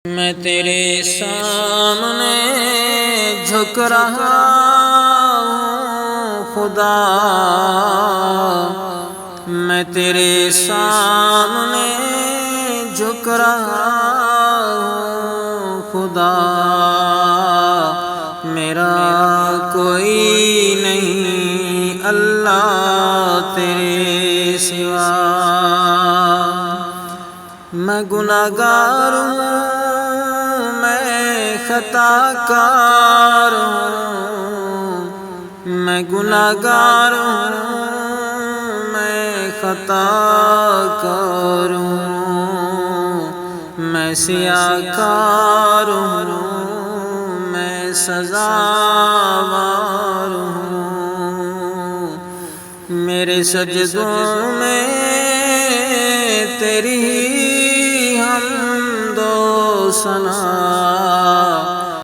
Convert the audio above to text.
میں تیرے سامنے جھک رہا ہوں خدا، میں تیرے سامنے جھک رہا ہوں خدا، میرا کوئی نہیں اللہ تیرے سوا۔ میں گناہگار ہوں، میں خطا کار ہوں، میں گناہگار ہوں، میں خطا کار ہوں، میں سیاہ کار ہوں، میں سزاوار ہوں، میرے سجدوں میں تیری حمد و ثنا